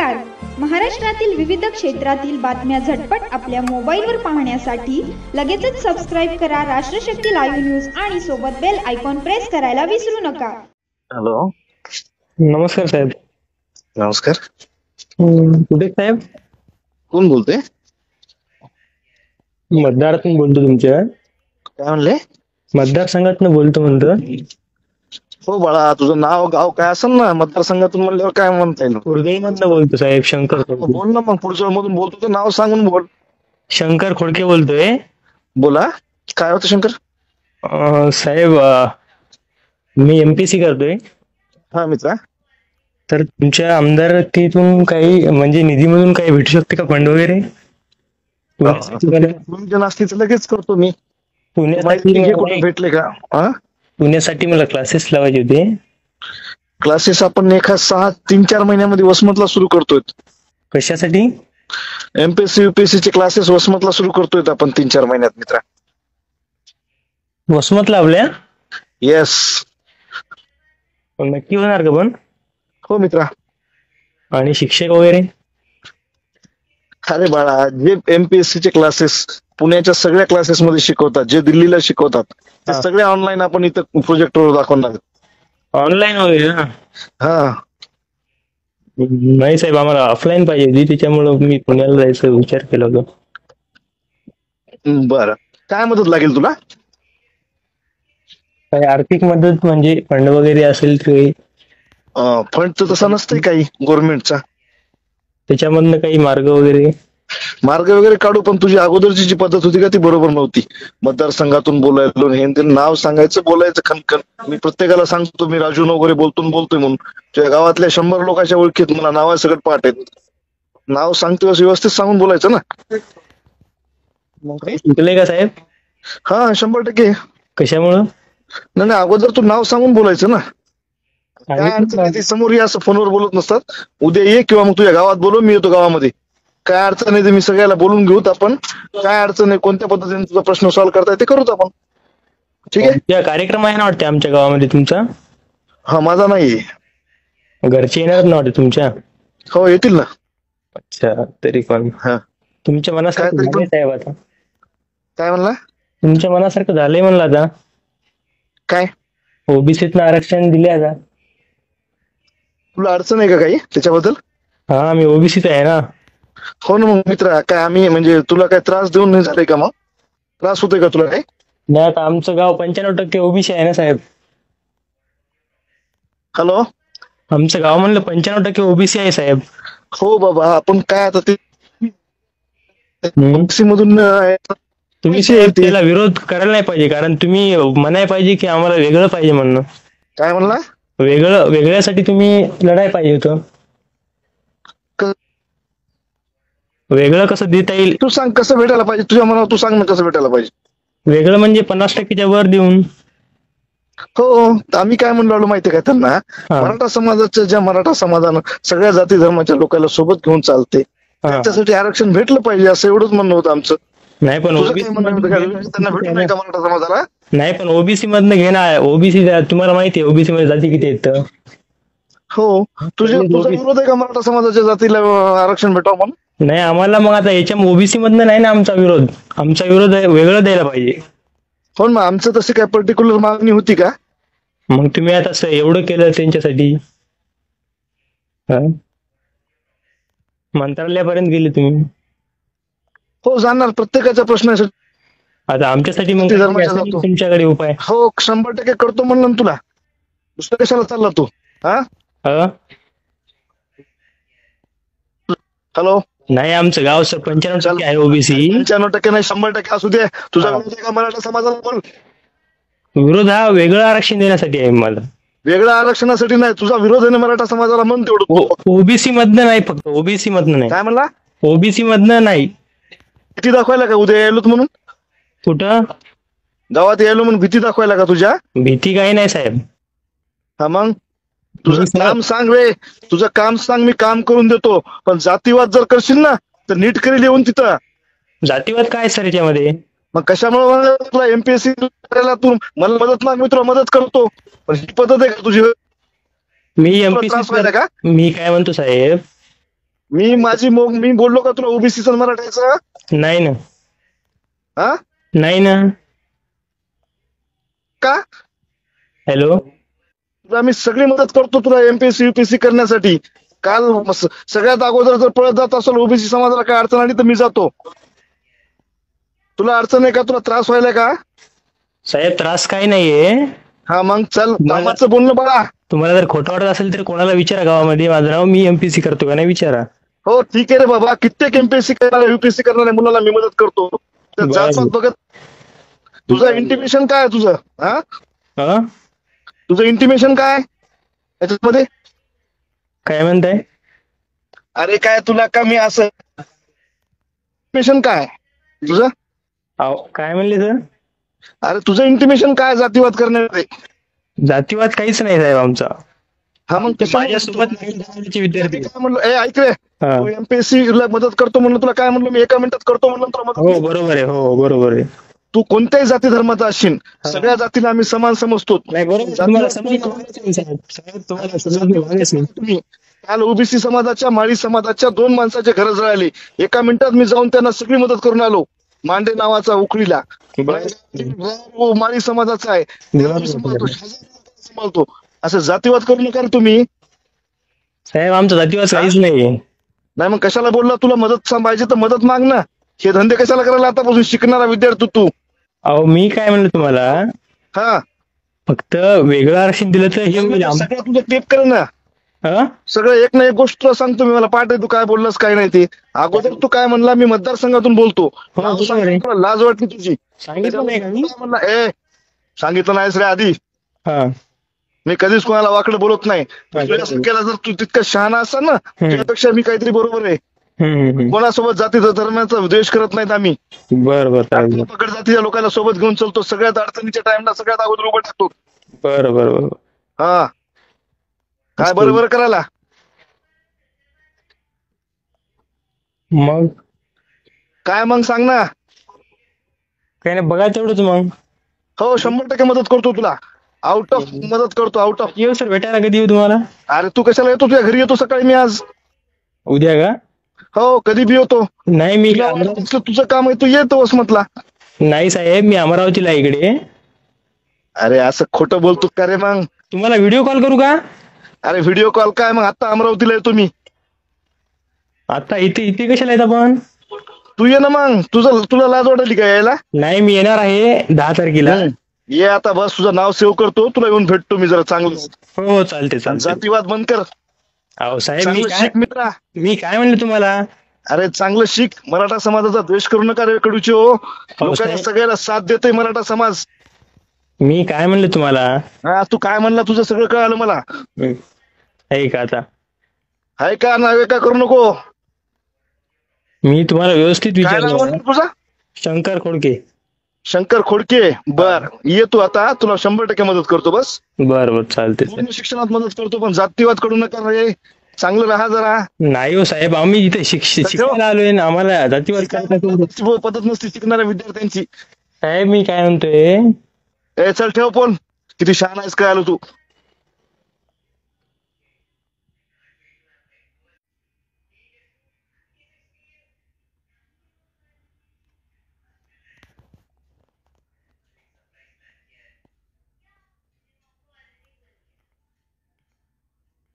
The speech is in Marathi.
नमस्कार. महाराष्ट्रातील विविध क्षेत्रातील बातम्या झटपट आपल्या मोबाईलवर पाहण्यासाठी लगेचच सबस्क्राईब करा राष्ट्रशक्ती लाईव्ह न्यूज आणि सोबत बेल आयकॉन प्रेस करायला विसरू नका. हॅलो. नमस्कार साहेब. नमस्कार. कुठे साहेब? कोण बोलतोय? मतदारातून बोलतो. तुमच्या काय म्हणले? मतदारसंघातून बोलतो म्हणतो. हो बाळा, तुझं नाव गाव काय असेल ना मतदारसंघातून म्हणल्यावर काय म्हणता येईल? उर्दैमधनं बोलतो साहेब. शंकर खोडके. बोल ना मग, पुढच्या मधून बोलतो ते नाव सांगून बोल. शंकर खोडके बोलतोय. बोला, काय होतं शंकर? साहेब मी एमपीसी करतोय. हा मित्रा. तर तुमच्या आमदारकीतून काही म्हणजे निधीमधून काही भेटू शकते का फंड वगैरे? असतील लगेच करतो मी. पुण्यासाठी कुठे भेटले का? पुण्यासाठी मला क्लासेस लावायचे होते. क्लासेस आपण एका 3-4 महिन्यामध्ये वसमतला सुरू करतोय. कशासाठी? एमपीएससी युपीएससी चे क्लासेस वसमतला सुरू करतोय आपण 3-4 महिन्यात मित्रा. वसमत लावल्या? येस. नक्की होणार का पण? हो मित्रा. आणि शिक्षक वगैरे? अरे बाळा, जे एमपीएससी चे क्लासेस पुण्याच्या सगळ्या क्लासेस मध्ये शिकवतात, जे दिल्लीला शिकवतात, ते सगळे ऑनलाईन आपण इथं प्रोजेक्टवर दाखवणार. ऑनलाईन वगैरे ना? हा. नाही साहेब, आम्हाला ऑफलाईन पाहिजे होती, त्याच्यामुळे मी पुण्याला जायचा विचार केला होता. बरं, काय मदत लागेल तुला? काही आर्थिक मदत म्हणजे फंड वगैरे असेल तर? फंड तर तसा नसतंय काही गव्हर्नमेंटचा. त्याच्यामधनं काही मार्ग वगैरे काढू, पण तुझी अगोदरची जी पद्धत होती का ती बरोबर नव्हती. मतदारसंघातून बोलायलो, हे ते नाव सांगायचं, बोलायचं खनखन. मी प्रत्येकाला सांगतो मी राजू वगैरे बोलतोय म्हणून. तुझ्या गावातल्या 100 लोकांच्या ओळखीत मला नावासकट पाठ आहेत. नाव सांगतोय व्यवस्थित सांगून बोलायचं ना. शिकले का साहेब? हा, 100%. कशामुळं? नाही, अगोदर तू नाव सांगून बोलायचं ना. काय अडचण नाही, समोर असं फोनवर बोलत नसतात. उद्या ये किंवा मग तुझ्या गावात बोलव, मी येतो गावामध्ये. काय अडचण नाही, मी सगळ्याला बोलून घेऊत आपण. काय अडचण नाही, कोणत्या पद्धतीने तुझा प्रश्न सॉल्व्ह करताय ते करूत आपण. ठीक आहे. कार्यक्रम आहे ना वाटते आमच्या गावामध्ये तुमचा? हा, माझा नाही. घरचे येणार ना वाटते तुमच्या? हो, येतील ना. अच्छा, तरी पण तुमच्या मनासारखं झालंय साहेब आता? काय म्हणला? तुमच्या मनासारखं झालंय म्हणलं आता. काय? ओबीसीतनं आरक्षण दिले आता. तुला अडचण आहे का काही त्याच्याबद्दल? हा, मी ओबीसीत आहे ना. हो ना. मग मित्र, काय आम्ही म्हणजे तुला काय त्रास देऊन नाही झाले का? मग त्रास होतोय का तुला काय? नाही, आता आमचं गाव 95% ओबीसी आहे ना साहेब. हॅलो. आमचं गाव म्हणलं 95% ओबीसी आहे साहेब. हो बाबा, आपण काय आता ते ओबीसी मधून तुम्ही त्याला विरोध करायला नाही पाहिजे, कारण तुम्ही म्हणाय पाहिजे की आम्हाला वेगळं पाहिजे म्हणणं. काय म्हणला? वेगळ्यासाठी तुम्ही लढाय पाहिजे होतं. वेगळं कसं देता येईल? तू सांग कसं भेटायला पाहिजे, तुझ्या मनावर तू सांग ना कसं भेटायला पाहिजे. वेगळं म्हणजे 50%च्या वर देऊन. हो, आम्ही काय म्हणलो माहितीये का त्यांना? मराठा समाजाच्या, ज्या मराठा समाजानं सगळ्या जाती धर्माच्या लोकांना सोबत घेऊन चालते, त्याच्यासाठी आरक्षण भेटलं पाहिजे, असं एवढंच म्हणणं होतं आमचं. नाही पण त्यांना भेटलं नाही का मराठा समाजाला? नाही, पण ओबीसी मधनं घेणार. ओबीसी तुम्हाला माहिती आहे ओबीसी मध्ये जाती किती आहेत? हो. तुझा विरोध आहे का मराठा समाजाच्या जातीला आरक्षण भेटावं म्हणून? नाही, आम्हाला मग आता याच्या ओबीसी मधनं नाही ना आमचा विरोध. आमचा विरोध वेगळं द्यायला पाहिजे. हो, मग आमचं तशी काय पर्टिक्युलर मागणी होती का? मग तुम्ही आता एवढं केलं त्यांच्यासाठी, मंत्रालयापर्यंत गेले तुम्ही. हो, जाणार प्रत्येकाचा प्रश्न आहे. आता आमच्यासाठी मग तुमच्याकडे उपाय? हो, 100% करतो म्हणलं तुला. दुसरं कशाला चालला तू? हॅलो. नाही, आमचं गाव सर 95% आहे ओबीसी. 95% नाही, 100% असू दे. तुझा विरोध आहे का मराठा समाजाला? बोल. विरोध हा वेगळं आरक्षण देण्यासाठी आहे. मला वेगळ्या आरक्षणासाठी नाही, तुझा विरोध आहे ना मराठा समाजाला म्हण तेवढं. ओबीसी मधनं नाही, फक्त ओबीसी मधनं नाही. काय म्हणला? ओबीसी मधनं नाही. भीती दाखवायला का उद्या यायलो म्हणून? कुठं? गावात यायलो म्हणून भीती दाखवायला का तुझ्या? भीती काही नाही साहेब. हा, मग तुझं काम सांग रे. तुझं काम सांग, मी काम करून देतो. पण जातीवाद जर करशील ना तर नीट करेल येऊन तिथं. जातीवाद काय सर याच्यामध्ये? मग कशामुळे तुला एमपीएससी करायला तू मला मदत माग, मी तुला मदत करतो. पण ही पद्धत आहे का तुझी? मी एमपीसी का? मी काय म्हणतो साहेब, मी बोललो का तुला ओबीसीचा मराठ्याचा? नाही ना, हा नाही ना. का? हॅलो, तुला मी सगळी मदत करतो तुला एमपीएससी युपीएससी करण्यासाठी. काल सगळ्यात अगोदर जर पळत जात असेल ओबीसी समाजाला काय अडचण आली तर मी जातो. तुला अडचण आहे का? तुला त्रास व्हायला का? साहेब त्रास काही नाहीये. हा मग चल, कामाचं बोलणं बघा. तुम्हाला जर खोटं वाटत असेल तर कोणाला विचारा गावामध्ये, माझं नाव, मी एमपीसी करतो का नाही विचारा. हो ठीक आहे रे बाबा, कित्येक एमपीएससी करणाऱ्या युपीएससी करणाऱ्या मुलाला मी मदत करतो. तर बरं. जात बघत. तुझं इंटिमेशन काय आहे तुझं? हा हा, तुझं इंटिमेशन काय याच्यामध्ये? काय म्हणताय? अरे काय तुला का मी असं इंटिमेशन काय तुझं? अहो, काय म्हणले सर? अरे तुझं इंटिमेशन काय जातीवाद करण्यामध्ये? जातीवाद काहीच नाही साहेब आमचा. हा मग माझ्यासोबत विद्यार्थी. काय म्हणलो? ऐक रे, हा. तू एमपीएससी ला मदत करतो म्हणलं, तुला काय म्हणलो मी? एका मिनिटात करतो म्हणलं तुला हो मदत. बरोबर आहे, हो बरोबर आहे. तू कोणत्याही जाती धर्माचा असशील, सगळ्या जातीला आम्ही समान समजतो. नाही बरोबर, तुम्हाला साहेब तुम्हाला समजलं तुम्ही काल ओबीसी समाजाच्या, माळी समाजाच्या 2 माणसाचे घर जळाले. एका मिनिटात मी जाऊन त्यांना सगळी मदत करून आलो. मांडे नावाचा उकळीला माळी समाजाचा आहे, त्याला सांभाळतो. असं जातीवाद करू नका रे तुम्ही. साहेब आमचा जातीवाद काहीच नाही. नाही मग कशाला बोलला? तुला मदत पाहिजे तर मदत माग ना. हे धंदे कशाला करायला आतापासून शिकणारा विद्यार्थी तू? अहो मी काय म्हणलं तुम्हाला, हा फक्त वेगळं आरक्षण दिलं तर हे होईल. सगळं तुझं टेप कर ना. हा? सगळं एक ना एक गोष्ट तुला सांगतो मी. मला पाठ आहे तू काय बोललास काय नाही ते. अगोदर तू काय म्हणला? मी मतदारसंघातून बोलतो. बरोबर आहे. तुला लाज वाटली तुझी? सांगितलं नाही का मी? काय म्हणला? सांगितलं नाहीस रे आधी. हा. मी कधीच कोणाला वाकडं बोलत नाही. केला जर तू तितका शहाणा असाल ना, त्यापेक्षा मी काहीतरी बरोबर आहे. कोणासोबत जाती धर्माचा द्वेष करत नाहीत आम्ही. बरं पकड जातीच्या लोकांना सोबत घेऊन चलतो. सगळ्यात अडचणीच्या टाइमला सगळ्यात अगोदर उभं टाकतो. बरं. हा काय बरोबर करायला? मग काय मग सांग ना. काही नाही, बघा तेवढंच मग. हो 100% मदत करतो तुला. आउट ऑफ मदत करतो, आउट ऑफ. येऊ सर, भेटायला कधी येऊ तुम्हाला? अरे तू कशाला येतो? तुझ्या घरी येतो सकाळी मी आज. उद्या का? हो कधी बी येतो. नाही मी तुझं काम आहे, तू येतो वसमतला. नाही साहेब, मी अमरावतीला इकडे. अरे असं खोटं बोलतो का रे? मग तुम्हाला व्हिडिओ कॉल करू का? अरे व्हिडिओ कॉल काय? मग आता अमरावतीला येतो मी. आता इथे कशाला येत आपण? तू ये ना मग. तुला लाज वाटली का यायला? नाही मी येणार आहे 10 तारखेला. ये आता बस. तुझं नाव सेव्ह करतो, तुला येऊन भेटतो मी जरा चांगलं. हो चालते. जातीवाद बंद कर. अहो साहेब शिक मित्रा. मी काय म्हणलं तुम्हाला? अरे चांगलं शिक. मराठा समाजाचा द्वेष करू नका रे कडूचे. हो लोकांना सगळ्याला साथ देतोय मराठा समाज. मी काय म्हणलं तुम्हाला? हा तू काय म्हणला? तुझं सगळं कळालं मला. आहे का आता? हाय का नावे का करू नको. मी तुम्हाला व्यवस्थित काय नाव विचारलं. म्हणलं तुझा? शंकर खोडके. शंकर खोडके. बर ये तू आता. तुला 100% मदत करतो. बस बरं चालते. पूर्ण शिक्षणात मदत करतो, पण जातीवाद करू नका रे. चांगलं राहा जरा. नाही हो साहेब, आम्ही इथे शिकायला आलोय ना, आम्हाला जातीवाद करायला पद्धत नसते शिकणाऱ्या विद्यार्थ्यांची. साहेब मी काय म्हणतोय, चल ठेव फोन. किती शहाणा आहेस काय आलो तू.